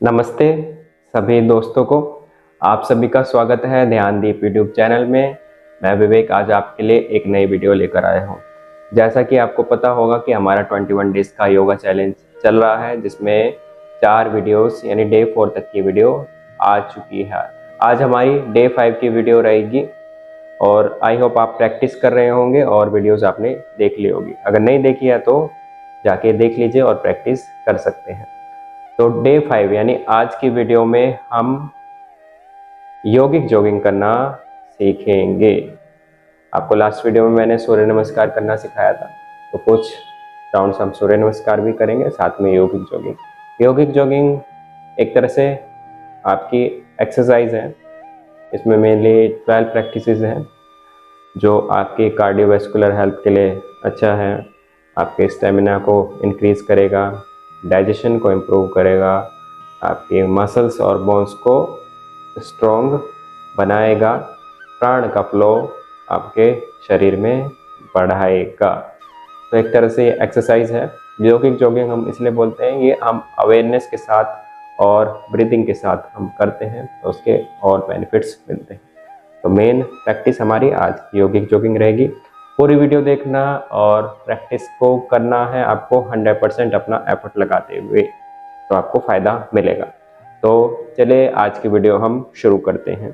नमस्ते सभी दोस्तों को। आप सभी का स्वागत है ध्यानदीप यूट्यूब चैनल में। मैं विवेक आज आपके लिए एक नई वीडियो लेकर आया हूँ। जैसा कि आपको पता होगा कि हमारा 21 डेज का योगा चैलेंज चल रहा है, जिसमें 4 वीडियोस यानी डे 4 तक की वीडियो आ चुकी है। आज हमारी डे 5 की वीडियो रहेगी और आई होप आप प्रैक्टिस कर रहे होंगे और वीडियोस आपने देख ली होगी। अगर नहीं देखी है तो जाके देख लीजिए और प्रैक्टिस कर सकते हैं। तो डे 5 यानी आज की वीडियो में हम योगिक जॉगिंग करना सीखेंगे। आपको लास्ट वीडियो में मैंने सूर्य नमस्कार करना सिखाया था, तो कुछ राउंड्स हम सूर्य नमस्कार भी करेंगे, साथ में योगिक जॉगिंग। योगिक जॉगिंग एक तरह से आपकी एक्सरसाइज है। इसमें मेनली 12 प्रैक्टिसेस हैं जो आपके कार्डियोवैस्कुलर हेल्थ के लिए अच्छा है, आपके स्टेमिना को इंक्रीज करेगा, डाइजेशन को इम्प्रूव करेगा, आपके मसल्स और बोन्स को स्ट्रॉन्ग बनाएगा, प्राण का फ्लो आपके शरीर में बढ़ाएगा। तो एक तरह से एक्सरसाइज है। योगिक जॉगिंग हम इसलिए बोलते हैं, ये हम अवेयरनेस के साथ और ब्रीदिंग के साथ हम करते हैं तो उसके और बेनिफिट्स मिलते हैं। तो मेन प्रैक्टिस हमारी आज योगिक जॉगिंग रहेगी। पूरी वीडियो देखना और प्रैक्टिस को करना है आपको 100% अपना एफर्ट लगाते हुए, तो आपको फ़ायदा मिलेगा। तो चलिए आज की वीडियो हम शुरू करते हैं।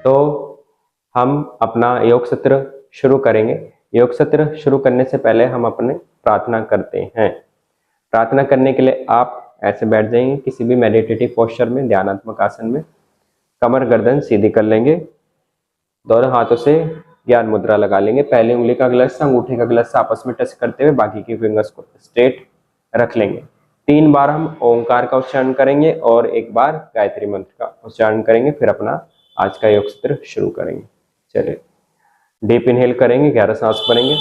तो हम अपना योग सत्र शुरू करेंगे। योग सत्र शुरू करने से पहले हम अपने प्रार्थना करते हैं। प्रार्थना करने के लिए आप ऐसे बैठ जाएंगे किसी भी मेडिटेटिव पोस्चर में, ध्यानात्मक आसन में। कमर गर्दन सीधी कर लेंगे, दोनों हाथों से ज्ञान मुद्रा लगा लेंगे। पहली उंगली का ग्लस अंगूठे का ग्लस आपस में टच करते हुए बाकी की फिंगर्स को स्ट्रेट रख लेंगे। 3 बार हम ओंकार का उच्चारण करेंगे और 1 बार गायत्री मंत्र का उच्चारण करेंगे। फिर अपना आज का योग सत्र शुरू करेंगे। चलिए, डीप इनहेल करेंगे, 11 सांस भरेंगे।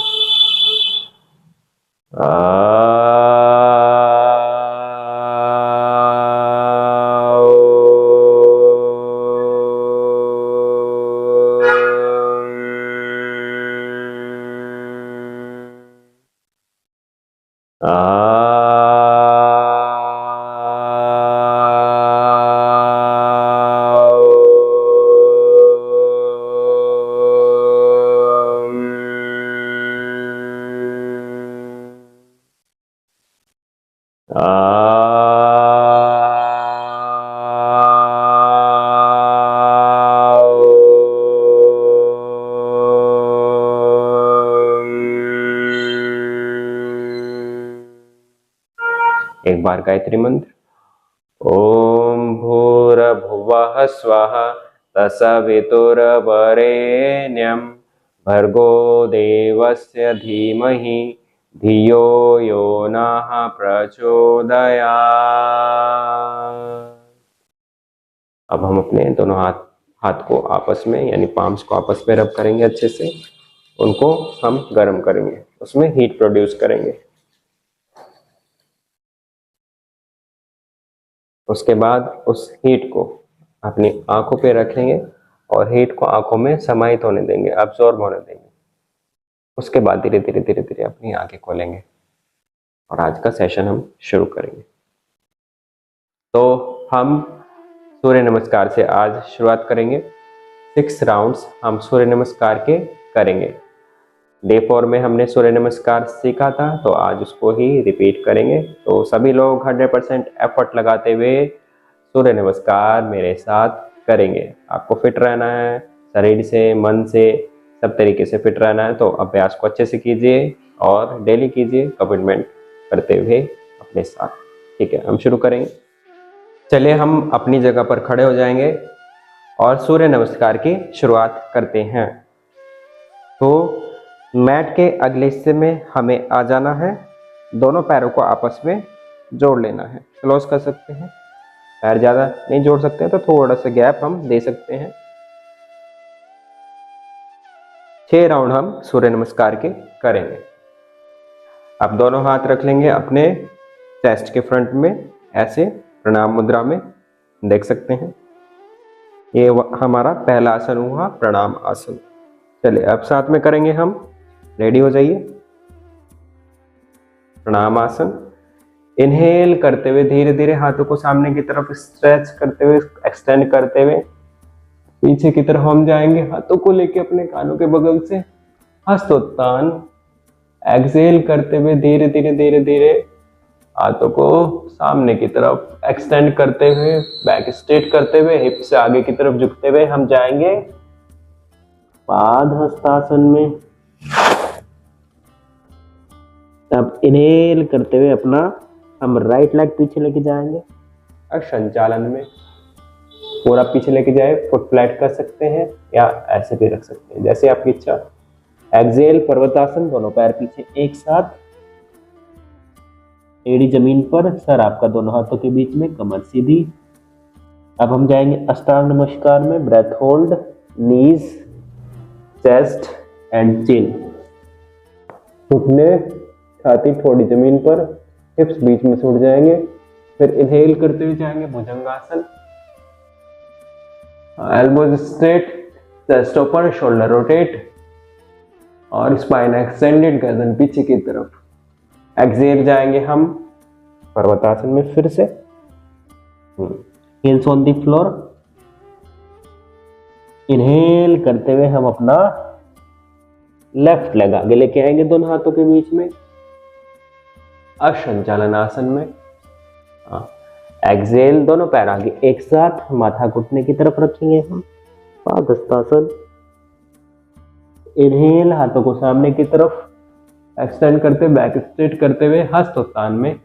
एक बार गायत्री मंत्र। ओम भूर्भुवः स्वः तत्सवितुर्वरेण्यं भर्गो देवस्य धीमहि धियो यो नः प्रचोदयात्। अब हम अपने दोनों हाथ को आपस में यानी पाम्स को आपस में रब करेंगे अच्छे से। उनको हम गर्म करेंगे, उसमें हीट प्रोड्यूस करेंगे। उसके बाद उस हीट को अपनी आंखों पे रखेंगे और हीट को आंखों में समाहित होने देंगे, अब्सॉर्ब होने देंगे। उसके बाद धीरे धीरे धीरे धीरे अपनी आंखें खोलेंगे और आज का सेशन हम शुरू करेंगे। तो हम सूर्य नमस्कार से आज शुरुआत करेंगे। 6 राउंड्स हम सूर्य नमस्कार के करेंगे। डे 4 में हमने सूर्य नमस्कार सीखा था, तो आज उसको ही रिपीट करेंगे। तो सभी लोग 100% एफर्ट लगाते हुए सूर्य नमस्कार मेरे साथ करेंगे। आपको फिट रहना है, शरीर से, मन से, सब तरीके से फिट रहना है। तो अभ्यास को अच्छे से कीजिए और डेली कीजिए, कमिटमेंट करते हुए अपने साथ। ठीक है, हम शुरू करेंगे। चलिए, हम अपनी जगह पर खड़े हो जाएंगे और सूर्य नमस्कार की शुरुआत करते हैं। तो मैट के अगले हिस्से में हमें आ जाना है। दोनों पैरों को आपस में जोड़ लेना है। क्लोज कर सकते हैं, पैर ज़्यादा नहीं जोड़ सकते हैं तो थोड़ा सा गैप हम दे सकते हैं। 6 राउंड हम सूर्य नमस्कार के करेंगे। अब दोनों हाथ रख लेंगे अपने चेस्ट के फ्रंट में, ऐसे प्रणाम मुद्रा में, देख सकते हैं। ये हमारा पहला आसन हुआ, प्रणाम आसन। चलिए, अब साथ में करेंगे हम। रेडी हो जाइए। प्रणाम आसन। इनहेल करते हुए धीरे धीरे हाथों को सामने की तरफ स्ट्रेच करते हुए, एक्सटेंड करते हुए पीछे की तरफ हम जाएंगे, हाथों को लेके अपने कानों के बगल से हस्तोत्तान। एक्सेल करते हुए धीरे धीरे धीरे धीरे हाथों को सामने की तरफ एक्सटेंड करते हुए, बैक स्ट्रेट करते हुए, हिप से आगे की तरफ झुकते हुए हम जाएंगे पाद हस्तासन में। अब इनहेल करते हुए अपना हम राइट लेग पीछे लेके जाएंगे और संचालन में पूरा पीछे लेके जाए, फुट फ्लैट कर सकते हैं या ऐसे भी रख सकते हैं जैसे आपकी इच्छा। एक्सेल पर्वतासन, दोनों पैर पीछे एक साथ, एड़ी जमीन पर, सर आपका दोनों हाथों के बीच में, कमर सीधी। अब हम जाएंगे अष्टांग नमस्कार में। Breath hold, knees, chest and chin, घुटने छाती थोड़ी जमीन पर, हिप्स बीच में से उठ जाएंगे। फिर इनहेल करते हुए जाएंगे Bhujangasana, elbows straight, chest open, shoulder rotate और स्पाइन एक्सटेंडेड, गर्दन पीछे की तरफ। एक्सेल जाएंगे हम पर्वतासन में फिर से, हेल्स ऑन द फ्लोर। इनहेल करते हुए हम अपना लेफ्ट लेग आगे लेके आएंगे दोनों हाथों के बीच में, अशंचालन आसन में। एक्सेल, दोनों पैर आगे एक साथ, माथा घुटने की तरफ रखेंगे हम, पादहस्तासन। इनहेल, हाथों को सामने की तरफ एक्सटेंड करते, बैक स्ट्रेट करते हुए हस्तोत्तान में।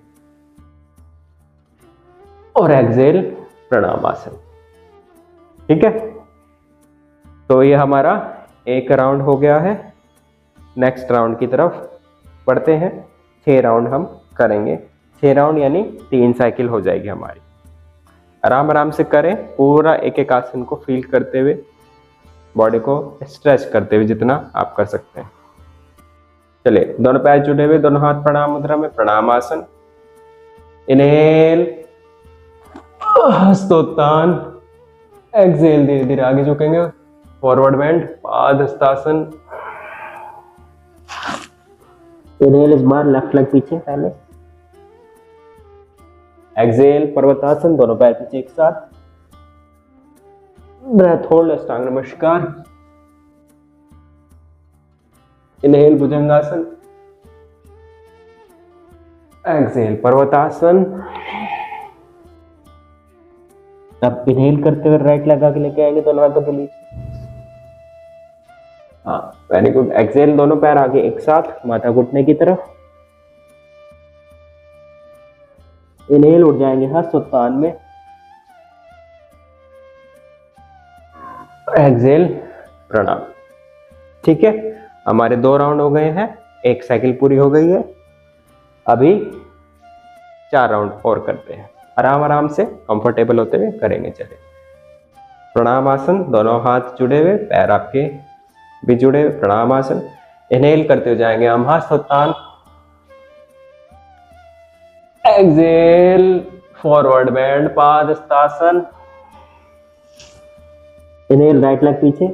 और एक्सेल प्रणाम आसन। ठीक है, तो ये हमारा एक राउंड हो गया है। नेक्स्ट राउंड की तरफ बढ़ते हैं। 6 राउंड हम करेंगे, 6 राउंड यानी 3 साइकिल हो जाएगी हमारी। आराम आराम से करें, पूरा एक एक आसन को फील करते हुए, बॉडी को स्ट्रेच करते हुए जितना आप कर सकते हैं। चलिए, दोनों पैर जुड़े हुए, दोनों हाथ प्रणाम मुद्रा में, प्रणाम आसन। इनहेल, हस्तोत्तान। एक्सेल, धीरे धीरे आगे झुकेंगे, फॉरवर्ड बेंड, पादहस्तासन। इनहेल, इस बार लेफ्ट लेग पीछे पहले। एक्सेल पर्वतासन, दोनों पैर पीछे एक साथ। Breath hold, Ashtanga Namaskar. Inhale भुजंगासन, एक्सेल पर्वतासन। अब इनहेल करते हुए राइट लेग आगे लेके आएंगे दोनों हाथों के बीच। हाँ, वेरी गुड। एक्सेल, दोनों पैर आगे एक साथ, माथा घुटने की तरफ। इनहेल, उठ जाएंगे हस्तोत्तान में। एक्सेल प्रणाम। ठीक है, हमारे 2 राउंड हो गए हैं, 1 साइकिल पूरी हो गई है। अभी 4 राउंड और करते हैं, आराम आराम से कंफर्टेबल होते हुए करेंगे। चलिए, प्रणाम आसन, दोनों हाथ जुड़े हुए, पैर आपके भी जुड़े हुए, प्रणाम आसन। इनहेल करते हुए जाएंगे हम Hastottan. Exhale, forward bend, Padahastasana. Inhale, right leg पीछे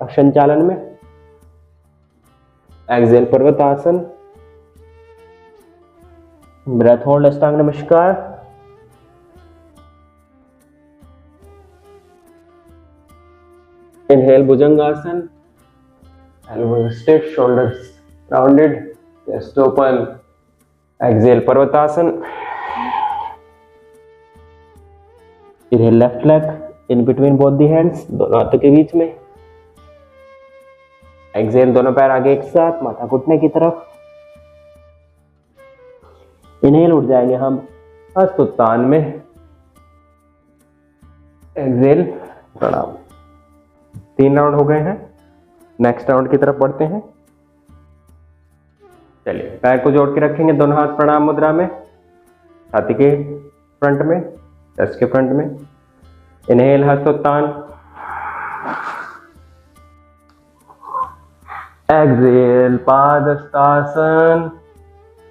संचालन में। Exhale Parvatasana. Breath hold, Ashtanga Namaskar. Inhale Bhujangasana, elbows straight, shoulders rounded, chest open. Exhale Parvatasana. Inhale left leg in between both the hands, दोनों हाथों के बीच में। एक्सेल, दोनों पैर आगे एक साथ, माथा घुटने की तरफ। इनहेल, उठ जाएंगे हम हस्तोत्तान में। एक्सेल प्रणाम। 3 राउंड हो गए हैं, नेक्स्ट राउंड की तरफ बढ़ते हैं। चलिए, पैर को जोड़ के रखेंगे, दोनों हाथ प्रणाम मुद्रा में, छाती के फ्रंट में, चेस्ट के फ्रंट में। Inhale Hastottan. Exhale Padahastasana.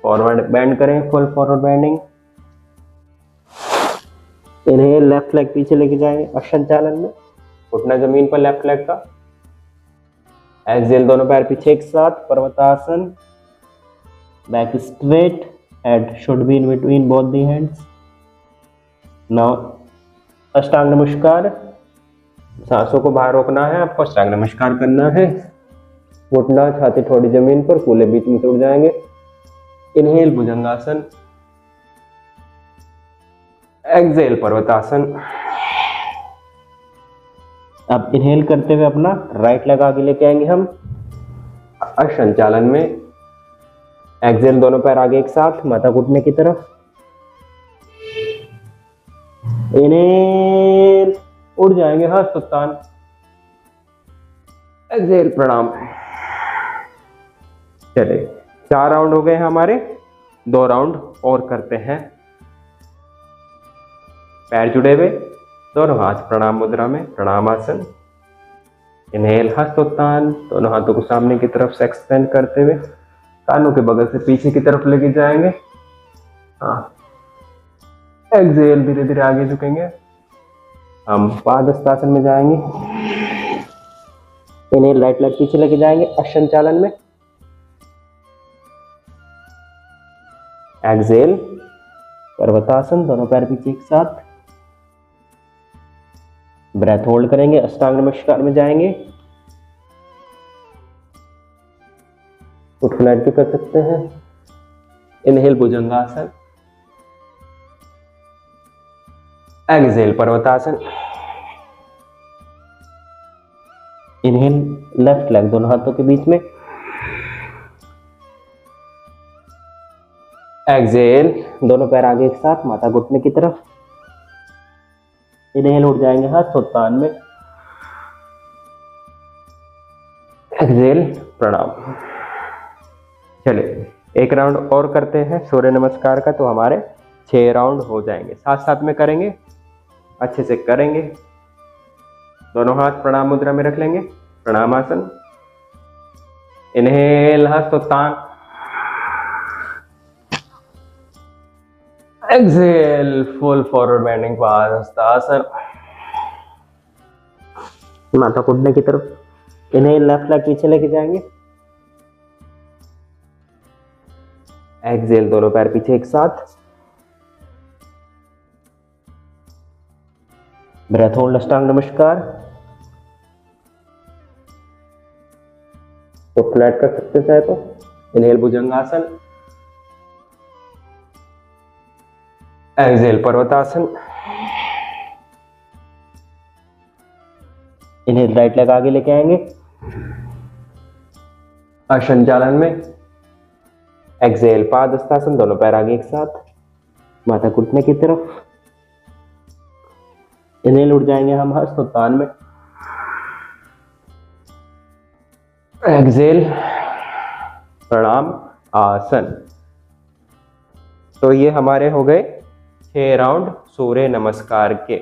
Forward bend करें, full forward bending. Inhale, left leg पीछे लेके जाएंगे अशंचालन में, घुटना जमीन पर लेफ्ट लेग का। एक्सेल, दोनों पैर पीछे एक साथ, Parvatasana. Back straight head should be in between both the hands. Now अष्टांग नमस्कार, सांसों को बाहर रोकना है, आपको अष्टांग नमस्कार करना है। घुटना छाती थोड़ी जमीन पर, कूल्हे बीच में टूट जाएंगे। इनहेल भुजंगासन, एक्सेल पर्वतासन। अब इनहेल करते हुए अपना राइट लेग आगे लेके आएंगे हम संचालन में। एक्सेल दोनों पैर आगे एक साथ, माथा घुटने की तरफ। इनहेल, उड़ जाएंगे हाथ उत्तान। एक्सेल प्रणाम। चले 4 राउंड हो गए हमारे, 2 राउंड और करते हैं। पैर जुड़े हुए, दोनों हाथ प्रणाम मुद्रा में, प्रणाम आसन। इनहेल हस्तोत्थान, दोनों हाथों को सामने की तरफ से एक्सटेंड करते हुए कानों के बगल से पीछे की तरफ लेके जाएंगे। हाँ, एक्सेल धीरे धीरे आगे झुकेंगे। हम पादहस्तासन में जाएंगे। इनहेल राइट लेग पीछे लेके जाएंगे अशंचालन में। एक्सेल पर्वतासन, दोनों पैर पीछे एक साथ। ब्रेथ होल्ड करेंगे, अष्टांग नमस्कार में जाएंगे। फुट फ्लैट भी कर सकते हैं। इनहेल भुजंगासन, Excel Parvatasana. Inhale left leg दोनों हाथों के बीच में। एक्सेल दोनों पैर आगे एक साथ, माथा घुटने की तरफ। इनहेल उठ जाएंगे हाथ उत्तान में। एक्सेल प्रणाम। चले 1 राउंड और करते हैं सूर्य नमस्कार का, तो हमारे 6 राउंड हो जाएंगे। साथ साथ में करेंगे, अच्छे से करेंगे। दोनों हाथ प्रणाम मुद्रा में रख लेंगे, Pranam Asana. Inhale Hastottan, exhale full forward bending Padahastasana, माथा घुटने की तरफ। इनहेल लेफ्ट लेग पीछे लेके जाएंगे। एक्सेल दोनों पैर पीछे एक साथ। ब्रेथ होल्ड अष्टांग नमस्कार। तो फ्लैट कर सकते चाहे तो। इनहेल भुजंगासन, एक्सेल पर्वतासन। इन्हें राइट लेग आगे लेके आएंगे अशंचालन में। एक्सेल पादहस्तासन, दोनों पैर आगे एक साथ, माथा घुटने की तरफ। इन्हें उठ जाएंगे हम हस्तोत्थान में। एक्सेल प्रणाम आसन। तो ये हमारे हो गए 6 राउंड सूर्य नमस्कार के।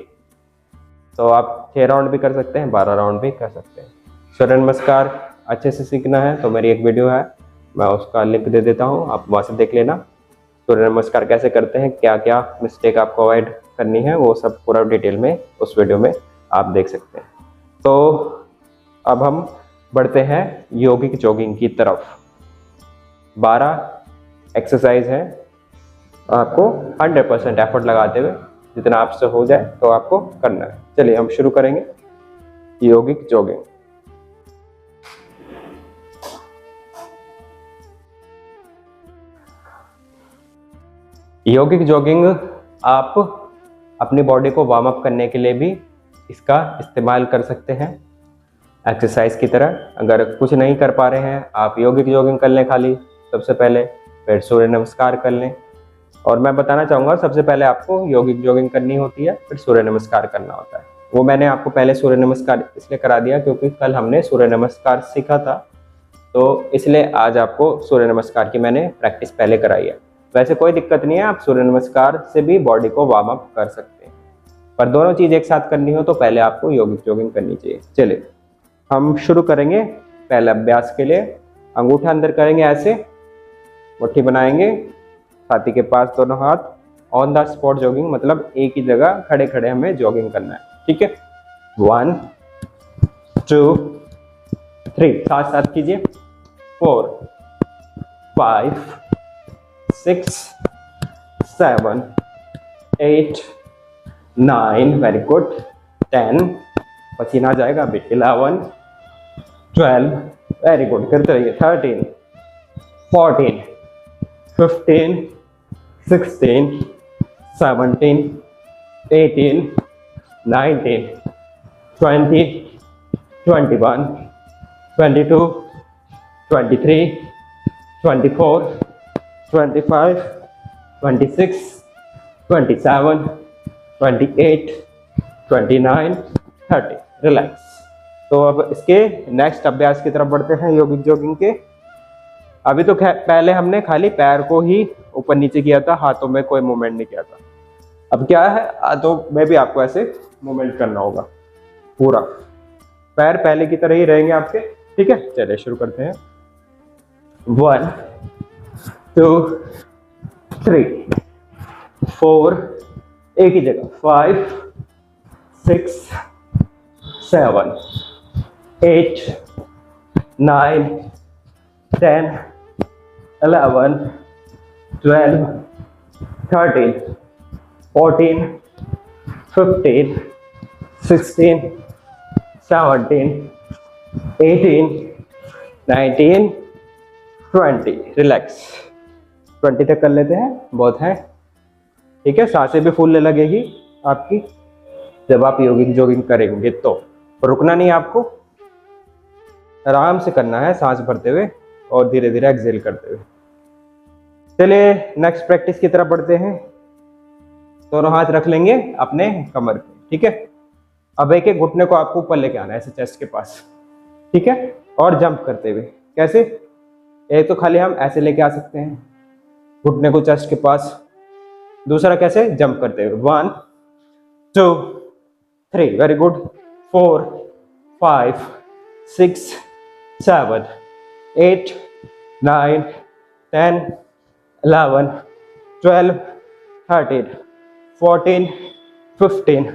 तो आप 6 राउंड भी कर सकते हैं, 12 राउंड भी कर सकते हैं। सूर्य नमस्कार अच्छे से सीखना है तो मेरी एक वीडियो है, मैं उसका लिंक दे देता हूँ, आप वहाँ से देख लेना। सूर्य नमस्कार कैसे करते हैं, क्या क्या मिस्टेक आपको अवॉइड करनी है, वो सब पूरा डिटेल में उस वीडियो में आप देख सकते हैं। तो अब हम बढ़ते हैं योगिक जॉगिंग की तरफ। 12 एक्सरसाइज है, आपको 100% एफर्ट लगाते हुए जितना आपसे हो जाए तो आपको करना है। चलिए हम शुरू करेंगे योगिक जॉगिंग। योगिक जॉगिंग आप अपनी बॉडी को वार्म अप करने के लिए भी इसका इस्तेमाल कर सकते हैं एक्सरसाइज की तरह। अगर कुछ नहीं कर पा रहे हैं आप योगिक जॉगिंग कर लें खाली सबसे पहले, फिर सूर्य नमस्कार कर लें। और मैं बताना चाहूँगा सबसे पहले आपको योगिक जॉगिंग करनी होती है, फिर सूर्य नमस्कार करना होता है। वो मैंने आपको पहले सूर्य नमस्कार इसलिए करा दिया क्योंकि कल हमने सूर्य नमस्कार सीखा था, तो इसलिए आज आपको सूर्य नमस्कार की मैंने प्रैक्टिस पहले कराई है। वैसे कोई दिक्कत नहीं है, आप सूर्य नमस्कार से भी बॉडी को वार्म अप कर सकते हैं, पर दोनों चीज़ एक साथ करनी हो तो पहले आपको योगिक जॉगिंग करनी चाहिए। चलिए हम शुरू करेंगे। पहले अभ्यास के लिए अंगूठा अंदर करेंगे, ऐसे मुट्ठी बनाएंगे, छाती के पास दोनों हाथ, ऑन द स्पॉट जॉगिंग, मतलब एक ही जगह खड़े खड़े हमें जॉगिंग करना है, ठीक है। 1 2 3 साथ कीजिए। 4 5 6 7, 8, 9, वेरी गुड, 10, पसीना आ जाएगा अभी, 11, 12, वेरी गुड, करते रहिए, 13, 14, 15, 16, 17, 18, 19, 20, 21, 22, 23, 24, 25, 26, 27, 28, 29, 30, रिलैक्स। तो अब इसके नेक्स्ट अभ्यास की तरफ बढ़ते हैं, योगिक जॉगिंग के। अभी तो पहले हमने खाली पैर को ही ऊपर नीचे किया था, हाथों में कोई मूवमेंट नहीं किया था। अब क्या है, हाथों में भी आपको ऐसे मूवमेंट करना होगा, पूरा पैर पहले की तरह ही रहेंगे आपके, ठीक है। चलिए शुरू करते हैं। 1, 2, 3, 4, एक ही जगह, 5, 6, 7, 8, 9, 10, 11, 12, 13, 14, 15, 16, 17, 18, 19, 20, रिलैक्स। 20 तक कर लेते हैं, बहुत है, ठीक है। सांसें भी फूलने लगेगी आपकी जब आप योगिक जॉगिंग करेंगे, तो रुकना नहीं, आपको आराम से करना है, सांस भरते हुए और धीरे धीरे एक्सहेल करते हुए। चलिए नेक्स्ट प्रैक्टिस की तरफ बढ़ते हैं। दोनों हाथ रख लेंगे अपने कमर पे, ठीक है। अब एक एक घुटने को आपको ऊपर लेके आना है, ऐसे चेस्ट के पास, ठीक है, और जंप करते हुए। कैसे? एक तो खाली हम ऐसे लेके आ सकते हैं घुटने को चेस्ट के पास, दूसरा कैसे, जंप करते हुए। 1, 2, 3, वेरी गुड, 4, 5, 6, 7, 8, 9, 10, 11, 12, 13, 14, 15,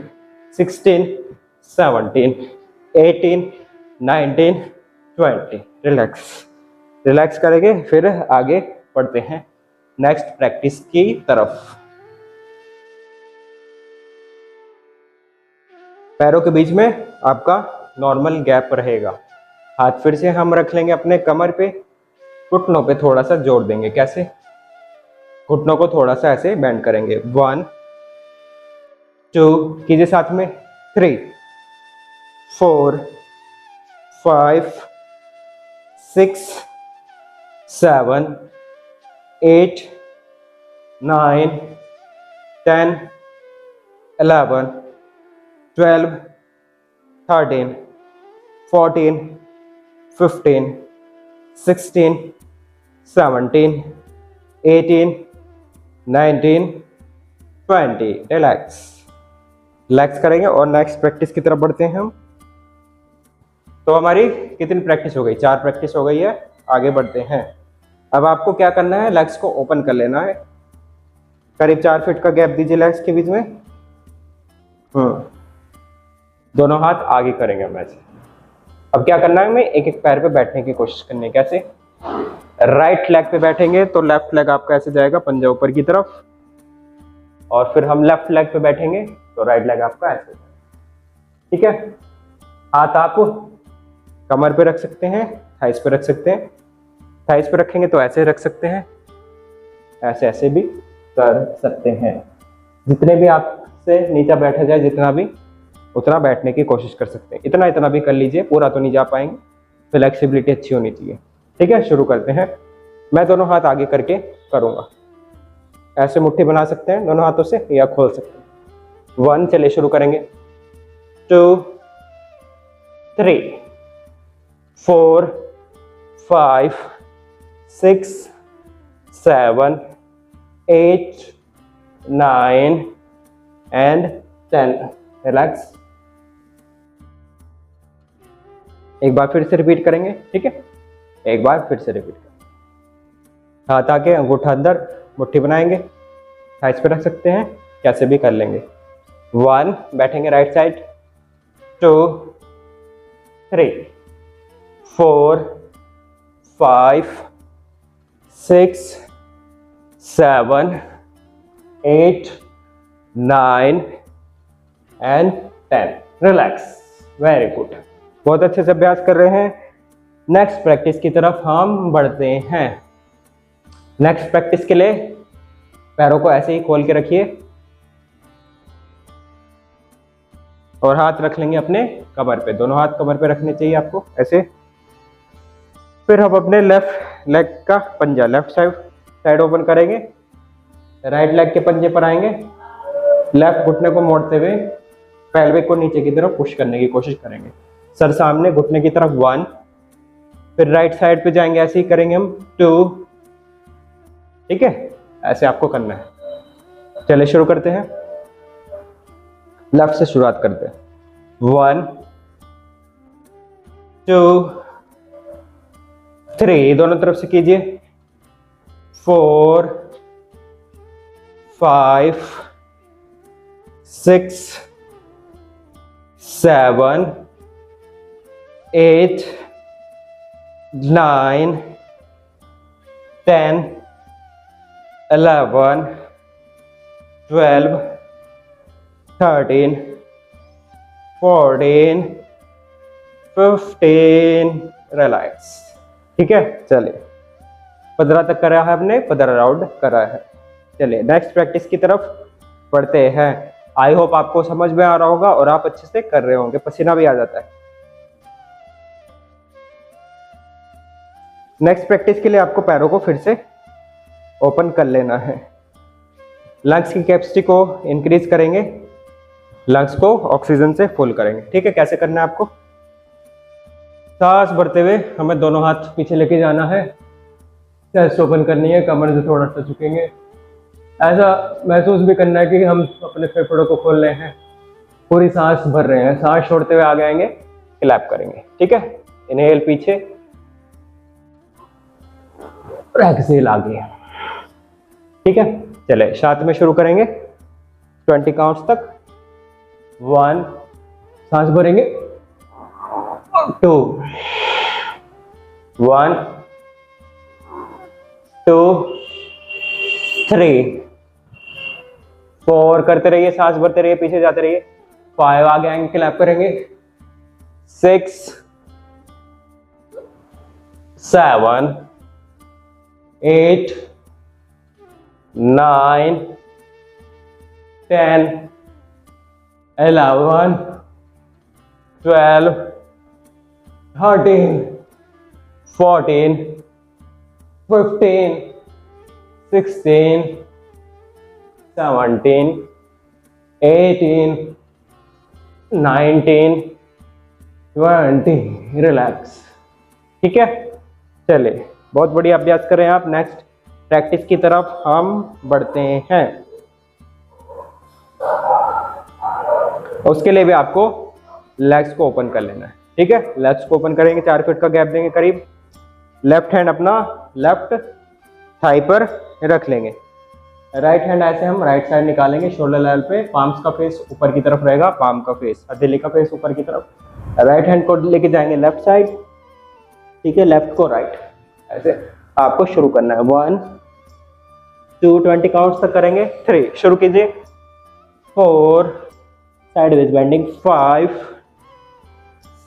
16, 17, 18, 19, 20, रिलैक्स। रिलैक्स करेंगे, फिर आगे बढ़ते हैं नेक्स्ट प्रैक्टिस की तरफ। पैरों के बीच में आपका नॉर्मल गैप रहेगा। हाथ फिर से हम रख लेंगे अपने कमर पे, घुटनों पे थोड़ा सा जोड़ देंगे। कैसे? घुटनों को थोड़ा सा ऐसे बेंड करेंगे। 1, 2 कीजिए साथ में, 3, 4, 5, 6, 7, 8, 9, 10, 11, 12, 13, 14, 15, 16, 17, 18, 19, 20, रिलैक्स। रिलैक्स करेंगे और नेक्स्ट प्रैक्टिस की तरफ बढ़ते हैं हम। तो हमारी कितनी प्रैक्टिस हो गई? 4 प्रैक्टिस हो गई है। आगे बढ़ते हैं। अब आपको क्या करना है, लेग्स को ओपन कर लेना है। करीब 4 फीट का गैप दीजिए लेग्स के बीच में। दोनों हाथ आगे करेंगे हम ऐसे। अब क्या करना है, हमें एक एक पैर पे बैठने की कोशिश करनी है। कैसे? राइट लेग पे बैठेंगे तो लेफ्ट लेग आपका ऐसे जाएगा पंजा ऊपर की तरफ, और फिर हम लेफ्ट लेग पे बैठेंगे तो राइट लेग आपका ऐसे जाएगा, ठीक है। हाथ आप कमर पे रख सकते हैं, थाइस पे रख सकते हैं। थाइस पे रखेंगे तो ऐसे रख सकते हैं, ऐसे ऐसे भी कर सकते हैं। जितने भी आपसे नीचे बैठा जाए, जितना भी उतना बैठने की कोशिश कर सकते हैं। इतना इतना भी कर लीजिए, पूरा तो नहीं जा पाएंगे, फ्लेक्सिबिलिटी अच्छी होनी चाहिए, ठीक है। शुरू करते हैं। मैं दोनों हाथ आगे करके करूंगा। ऐसे मुट्ठी बना सकते हैं दोनों हाथों से या खोल सकते हैं। 1, चलिए शुरू करेंगे। 2, 3, 4, 5, 6, 7, 8, 9 and 10, रिलैक्स। एक बार फिर से रिपीट करेंगे, ठीक है। एक बार फिर से रिपीट करेंगे। हाथ आके अंगूठा अंदर, मुट्ठी बनाएंगे, थाइस पे रख सकते हैं, कैसे भी कर लेंगे। 1, बैठेंगे right side. 2, 3, 4, 5, 6, 7, 8, 9 and 10। Relax. Very good, बहुत अच्छे से अभ्यास कर रहे हैं। नेक्स्ट प्रैक्टिस की तरफ हम बढ़ते हैं। नेक्स्ट प्रैक्टिस के लिए पैरों को ऐसे ही खोल के रखिए और हाथ रख लेंगे अपने कमर पे। दोनों हाथ कमर पे रखने चाहिए आपको ऐसे। फिर हम अपने लेफ्ट लेग का पंजा लेफ्ट साइड ओपन करेंगे। राइट लेग के पंजे पर आएंगे। लेफ्ट घुटने को मोड़ते हुए पेल्विक को नीचे की तरफ पुश करने की कोशिश करेंगे। सर सामने, घुटने की तरफ 1। फिर राइट साइड पे जाएंगे, ऐसे ही करेंगे हम 2। ठीक है, ऐसे आपको करना है। चलिए शुरू करते हैं। लेफ्ट से शुरुआत करते हैं। 1, 2, 3, दोनों तरफ से कीजिए। 4, 5, 6, 7, 8, 9, 10, 11, 12, 13, 14, 15। रिलैक्स। ठीक है, चलिए 15 तक करा है हमने, 15 राउंड करा है। चलिए नेक्स्ट प्रैक्टिस की तरफ बढ़ते हैं। आई होप आपको समझ में आ रहा होगा और आप अच्छे से कर रहे होंगे, पसीना भी आ जाता है। नेक्स्ट प्रैक्टिस के लिए आपको पैरों को फिर से ओपन कर लेना है। लंग्स की कैपेसिटी को इंक्रीज करेंगे, लंग्स को ऑक्सीजन से फुल करेंगे। ठीक है, कैसे करना है आपको? सांस भरते हुए हमें दोनों हाथ पीछे लेके जाना है, चेस्ट ओपन करनी है, कमर से थोड़ा सा झुकेंगे। ऐसा महसूस भी करना है कि हम अपने फेफड़ों को खोल रहे हैं, पूरी सांस भर रहे हैं। सांस छोड़ते हुए आगे आएंगे, क्लैप करेंगे। ठीक है, इनहेल पीछे, एक्सहेल आगे। ठीक है, चले साथ में शुरू करेंगे 20 काउंट्स तक। 1, सांस भरेंगे। 2, 1, 2, 3, 4 करते रहिए, सांस भरते रहिए, पीछे जाते रहिए। 5 आगे आएंगे, क्लैप करेंगे। 6, 7, 8, 9, 10, 11, 12, 13, 14, 15, 16, 17, 18, 19, 20। रिलैक्स। ठीक है, चलिए बहुत बढ़िया अभ्यास कर रहे हैं आप। नेक्स्ट प्रैक्टिस की तरफ हम बढ़ते हैं। उसके लिए भी आपको लेग्स को ओपन कर लेना है। ठीक है, लेग्स को ओपन करेंगे, 4 फीट का गैप देंगे करीब। लेफ्ट हैंड अपना लेफ्ट थाई पर रख लेंगे। राइट हैंड ऐसे हम राइट साइड निकालेंगे, शोल्डर लेवल पे। पाम्स का फेस ऊपर की तरफ रहेगा, पाम का फेस, हथेली का फेस ऊपर की तरफ। राइट हैंड को लेके जाएंगे लेफ्ट साइड। ठीक है, लेफ्ट को राइट, ऐसे आपको शुरू करना है। 1, 2, 20 काउंट्स तक करेंगे। 3, शुरू कीजिए। 4, साइडवेज बेंडिंग। 5,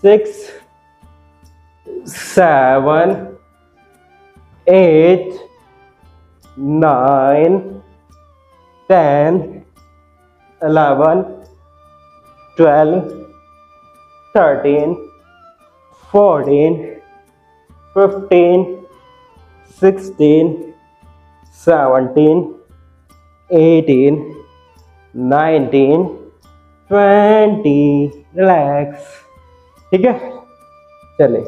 6, 7, 8, 9, 10, 11, 12, 13, 14, 15, 16, 17, 18, 19, 20। रिलैक्स। ठीक है, चलिए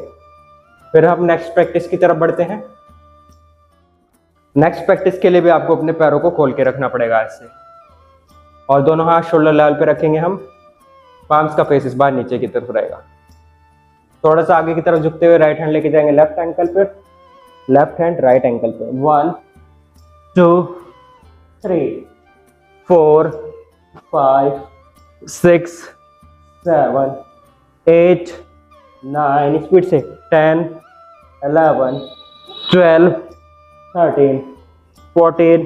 फिर हम नेक्स्ट प्रैक्टिस की तरफ बढ़ते हैं। नेक्स्ट प्रैक्टिस के लिए भी आपको अपने पैरों को खोल के रखना पड़ेगा ऐसे, और दोनों हाथ शोल्डर लेवल पे रखेंगे हम। पाम्स का फेस इस बार नीचे की तरफ रहेगा। थोड़ा सा आगे की तरफ झुकते हुए राइट हैंड लेके जाएंगे लेफ्ट एंकल पे, लेफ्ट हैंड राइट एंकल पे। 1, 2, 3, 4, 5, 6, 7, 8, 9, स्पीड से 10, 11, 12, 13, 14,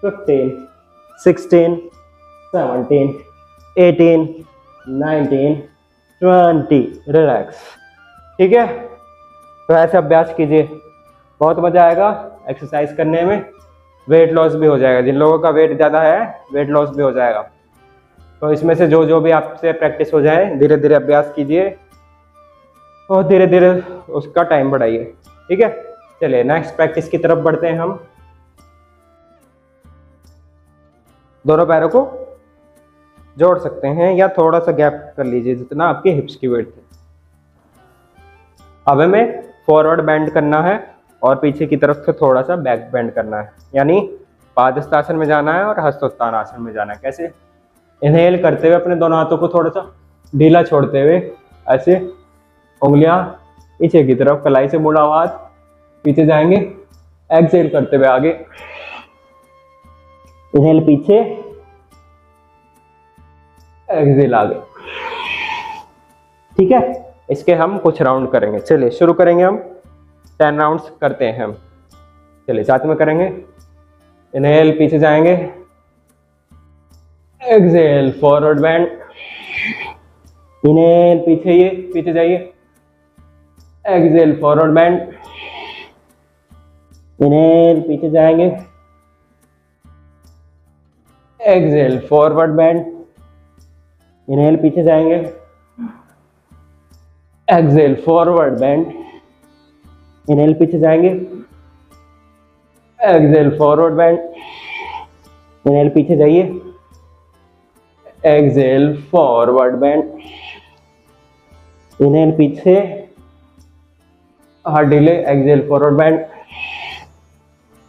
15, 16, 17, 18, 19, 20। रिलैक्स। ठीक है, तो ऐसे अभ्यास कीजिए, बहुत मजा आएगा एक्सरसाइज करने में। वेट लॉस भी हो जाएगा, जिन लोगों का वेट ज़्यादा है वेट लॉस भी हो जाएगा। तो इसमें से जो जो भी आपसे प्रैक्टिस हो जाए धीरे धीरे अभ्यास कीजिए और धीरे धीरे उसका टाइम बढ़ाइए। ठीक है, चलिए नेक्स्ट प्रैक्टिस की तरफ बढ़ते हैं हम। दोनों पैरों को जोड़ सकते हैं या थोड़ा सा गैप कर लीजिए जितना आपके हिप्स की वेट थी। अब हमें फॉरवर्ड बेंड करना है और पीछे की तरफ से थोड़ा सा बैक बेंड करना है, यानी पादहस्तासन में जाना है और हस्तोत्तानासन में जाना है। कैसे? इनहेल करते हुए अपने दोनों हाथों को थोड़ा सा ढीला छोड़ते हुए ऐसे उंगलियां पीछे की तरफ, कलाई से मुड़ा हुआ हाथ पीछे जाएंगे। एक्सहेल करते हुए आगे, इनहेल पीछे, एक्सहेल आगे। ठीक है, इसके हम कुछ राउंड करेंगे। चलिए शुरू करेंगे हम। 10 राउंड्स करते हैं हम। चलिए साथ में करेंगे। इनहेल पीछे जाएंगे, एक्सहेल फॉरवर्ड बेंड, इनहेल पीछे जाइए, एक्सहेल फॉरवर्ड बेंड, इनहेल पीछे जाएंगे, एक्सहेल फॉरवर्ड बेंड, इनहेल पीछे जाएंगे, एक्सहेल फॉरवर्ड बेंड, इनहेल पीछे जाएंगे, एक्सहेल फॉरवर्ड बेंड, इनहेल पीछे जाइए, एक्सहेल फॉरवर्ड बेंड, इनहेल पीछे, हाथ ढीले, एक्सहेल फॉरवर्ड बेंड,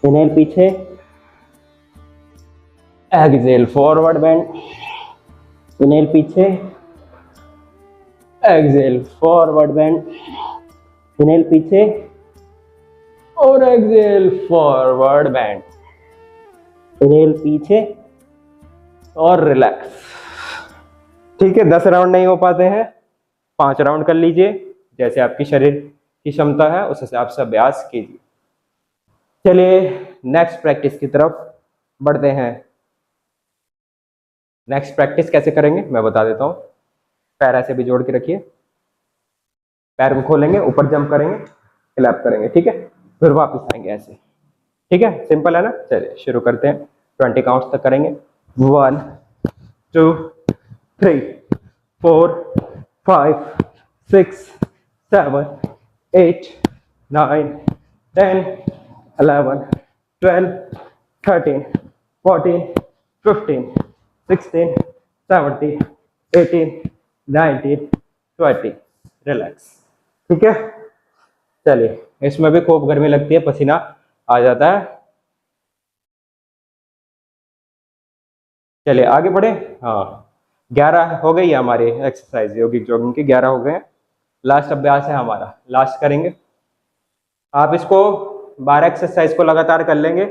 इनहेल पीछे, एक्सहेल फॉरवर्ड बेंड, इनहेल पीछे, एक्सहेल फॉरवर्ड बेंड, इनहेल पीछे और एक्सहेल फॉरवर्ड बेंड, इनहेल पीछे और रिलैक्स। ठीक है, 10 राउंड नहीं हो पाते हैं, 5 राउंड कर लीजिए, जैसे आपकी शरीर की क्षमता है उस हिसाब से अभ्यास कीजिए। चलिए नेक्स्ट प्रैक्टिस की तरफ बढ़ते हैं। नेक्स्ट प्रैक्टिस कैसे करेंगे मैं बता देता हूँ। पैर ऐसे भी जोड़ के रखिए, पैर को खोलेंगे, ऊपर जंप करेंगे, क्लैप करेंगे। ठीक है, फिर वापस आएंगे ऐसे। ठीक है, सिंपल है ना। चलिए शुरू करते हैं। 20 काउंट्स तक करेंगे। 1 2 3 4 5 6 7 8 9 10 11 12 13 14 15 16 17 18 19 20। रिलैक्स। ठीक है, चलिए इसमें भी खूब गर्मी लगती है, पसीना आ जाता है। चलिए आगे बढ़े। हाँ, 11 हो गई है हमारी एक्सरसाइज योगिक जॉगिंग की, 11 हो गए हैं। लास्ट अभ्यास है हमारा, लास्ट करेंगे। आप इसको 12 एक्सरसाइज को लगातार कर लेंगे,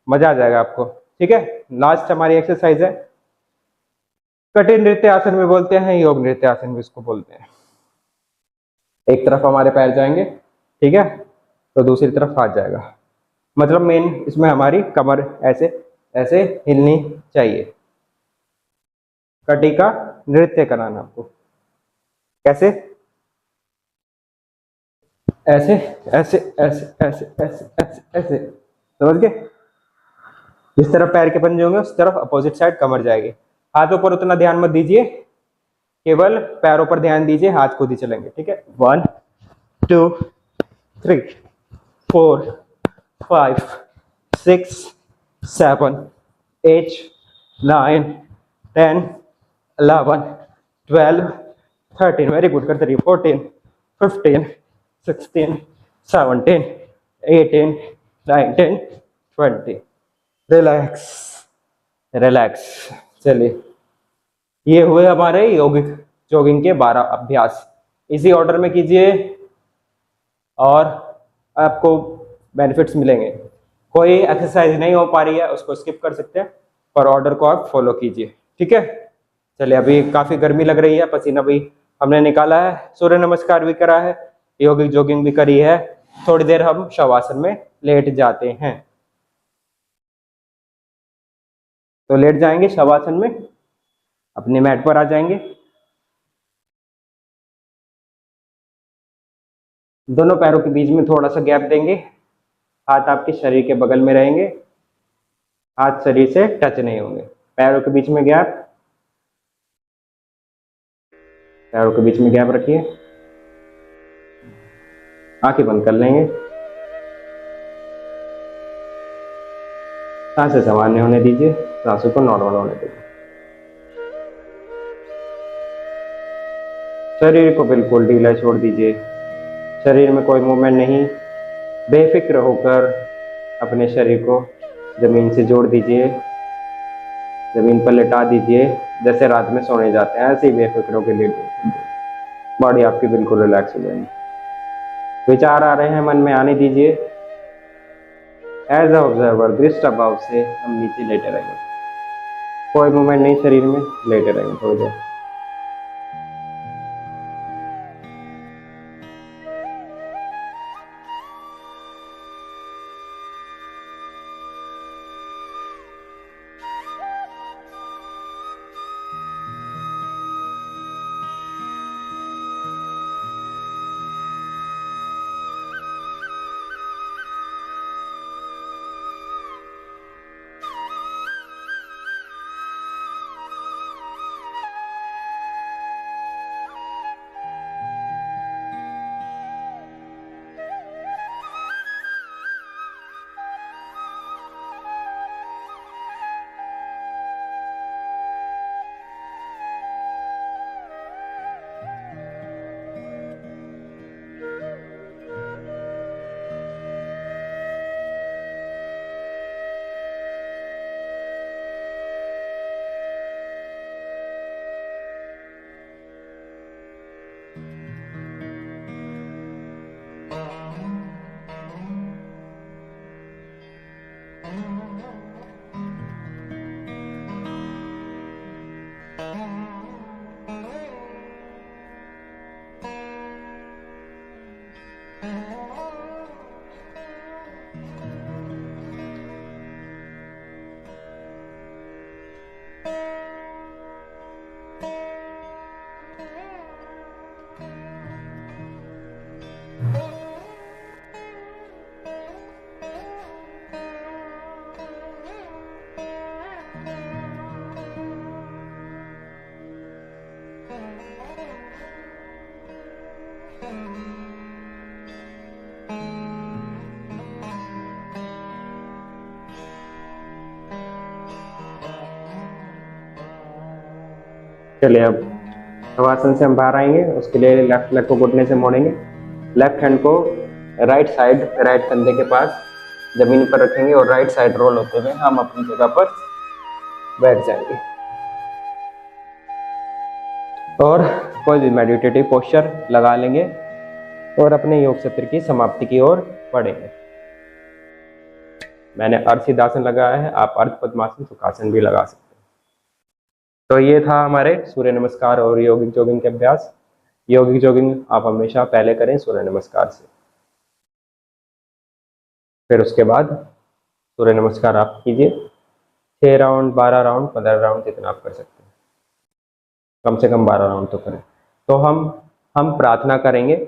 मजा आ जाएगा आपको। ठीक है, लास्ट हमारी एक्सरसाइज है। कठिन नृत्य आसन भी बोलते हैं, योग नृत्य आसन भी इसको बोलते हैं। एक तरफ हमारे पैर जाएंगे, ठीक है, तो दूसरी तरफ हाथ जाएगा। मतलब मेन इसमें हमारी कमर ऐसे ऐसे हिलनी चाहिए। कटी का नृत्य कराना आपको। कैसे? ऐसे ऐसे ऐसे ऐसे ऐसे ऐसे ऐसे, समझ गए? जिस तरफ पैर के पंजे होंगे उस तरफ अपोजिट साइड कमर जाएगी। हाथों पर उतना ध्यान मत दीजिए, केवल पैरों पर ध्यान दीजिए, हाथ खुद ही चलेंगे। ठीक है, 1 2 3 4 5 6 7 8 9 10 11 12 13। वेरी गुड, करते रहिए। 14 15 16 17 18 19 20। Relax relax. चलिए, ये हुए हमारे योगिक जॉगिंग के 12 अभ्यास। इसी ऑर्डर में कीजिए और आपको बेनिफिट्स मिलेंगे। कोई एक्सरसाइज नहीं हो पा रही है उसको स्किप कर सकते हैं, पर ऑर्डर को आप फॉलो कीजिए। ठीक है, चलिए अभी काफी गर्मी लग रही है, पसीना भी हमने निकाला है, सूर्य नमस्कार भी करा है, योगिक जॉगिंग भी करी है। थोड़ी देर हम शवासन में लेट जाते हैं। तो लेट जाएंगे शवासन में, अपने मैट पर आ जाएंगे। दोनों पैरों के बीच में थोड़ा सा गैप देंगे, हाथ आपके शरीर के बगल में रहेंगे, हाथ शरीर से टच नहीं होंगे। पैरों के बीच में गैप, पैरों के बीच में गैप रखिए, आंखें बंद कर लेंगे, सांसें सामान्य होने दीजिए, सांसों को नॉर्मल होने दीजिए। शरीर को बिल्कुल ढीला छोड़ दीजिए, शरीर में कोई मूवमेंट नहीं। बेफिक्र होकर अपने शरीर को जमीन से जोड़ दीजिए, जमीन पर लेटा दीजिए, जैसे रात में सोने जाते हैं ऐसे ही बेफिक्र होकर लेट दीजिए। बॉडी आपकी बिल्कुल रिलैक्स हो जाएगी। विचार आ रहे हैं मन में, आने दीजिए। एज अ ऑब्जर्वर दृष्ट भाव से हम नीचे लेटे रहेंगे, कोई मूवमेंट नहीं शरीर में, लेटे रहेंगे थोड़ी देर। चलिए अब शवासन से हम बाहर आएंगे, उसके लिए लेफ्ट लेग को घुटने से मोड़ेंगे, लेफ्ट हैंड को राइट साइड राइट कंधे के पास जमीन पर रखेंगे और राइट साइड रोल होते हुए हम अपनी जगह पर बैठ जाएंगे और कोई भी मेडिटेटिव पोस्चर लगा लेंगे और अपने योग सत्र की समाप्ति की ओर बढ़ेंगे। मैंने अर्ध सिद्धासन लगाया है, आप अर्ध पद्मासन सुखासन भी लगा सकते हैं। तो ये था हमारे सूर्य नमस्कार और यौगिक जॉगिंग के अभ्यास। यौगिक जॉगिंग आप हमेशा पहले करें सूर्य नमस्कार से, फिर उसके बाद सूर्य नमस्कार आप कीजिए 6 राउंड 12 राउंड 15 राउंड जितना आप कर सकते हैं, कम से कम 12 राउंड तो करें। तो हम प्रार्थना करेंगे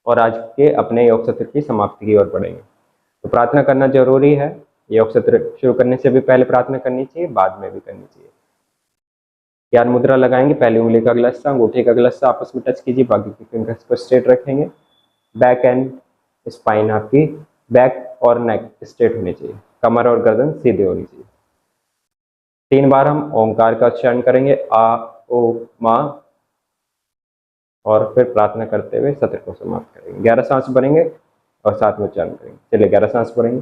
और आज के अपने योग सत्र की समाप्ति की ओर बढ़ेंगे। तो प्रार्थना करना जरूरी है, योग सत्र शुरू करने से भी पहले प्रार्थना करनी चाहिए, बाद में भी करनी चाहिए। ज्ञान मुद्रा लगाएंगे, पहली उंगली का अगला हिस्सा अंगूठे का अगला हिस्सा आपस में टच कीजिए, बाकी की फिंगर्स को स्ट्रेट रखेंगे। बैक एंड स्पाइन आपकी बैक और नेक स्ट्रेट होनी चाहिए, कमर और गर्दन सीधे होनी चाहिए। 3 बार हम ओंकार का उच्चारण करेंगे, आ ओ मा, और फिर प्रार्थना करते हुए सत्र को समाप्त करेंगे। 11 सांस भरेंगे और साथ में उच्चारण करेंगे। चलिए 11 सांस भरेंगे।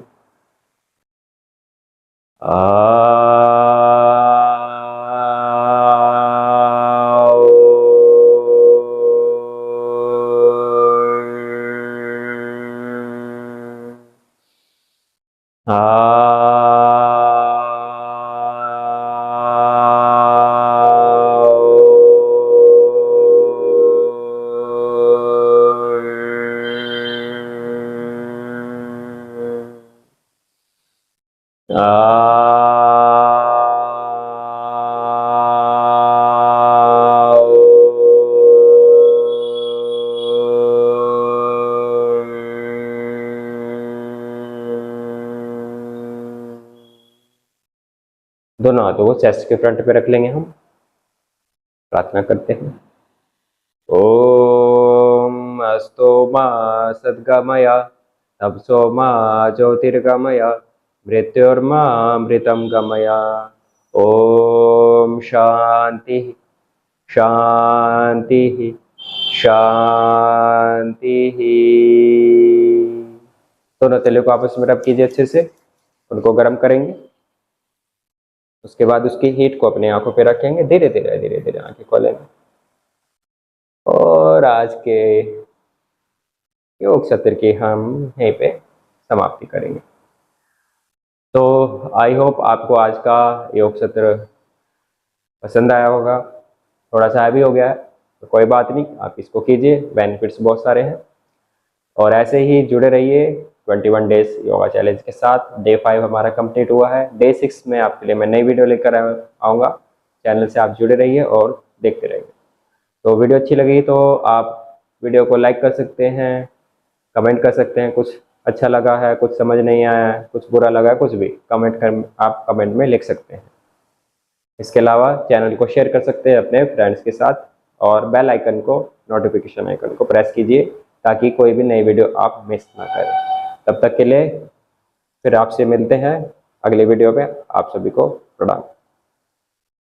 दोनों हाथों को चेस्ट के फ्रंट पे रख लेंगे हम। प्रार्थना करते हैं। ओम अस्तो मा सद्गमय तपसो मा ज्योतिर्गमय मृत्योर्मा मृतम गमय। ओम शांति शांति शांति। दोनों तले को आपस में रब कीजिए अच्छे से, उनको गर्म करेंगे। उसके बाद उसकी हीट को अपनी आंखों पे रखेंगे, धीरे धीरे आंखें खोलेंगे और आज के योग सत्र की हम यहीं पे समाप्ति करेंगे। तो आई होप आपको आज का योग सत्र पसंद आया होगा। थोड़ा सा हैवी हो गया है तो कोई बात नहीं, आप इसको कीजिए, बेनिफिट्स बहुत सारे हैं। और ऐसे ही जुड़े रहिए 21 डेज योगा चैलेंज के साथ। डे 5 हमारा कंप्लीट हुआ है, डे 6 में आपके लिए मैं नई वीडियो लेकर आऊँगा। चैनल से आप जुड़े रहिए और देखते रहिए। तो वीडियो अच्छी लगी तो आप वीडियो को लाइक कर सकते हैं, कमेंट कर सकते हैं, कुछ अच्छा लगा है, कुछ समझ नहीं आया है, कुछ बुरा लगा है, कुछ भी आप कमेंट में लिख सकते हैं। इसके अलावा चैनल को शेयर कर सकते हैं अपने फ्रेंड्स के साथ और बेल आइकन को, नोटिफिकेशन आइकन को प्रेस कीजिए ताकि कोई भी नई वीडियो आप मिस ना करें। तब तक के लिए फिर आपसे मिलते हैं अगले वीडियो में। आप सभी को प्रणाम।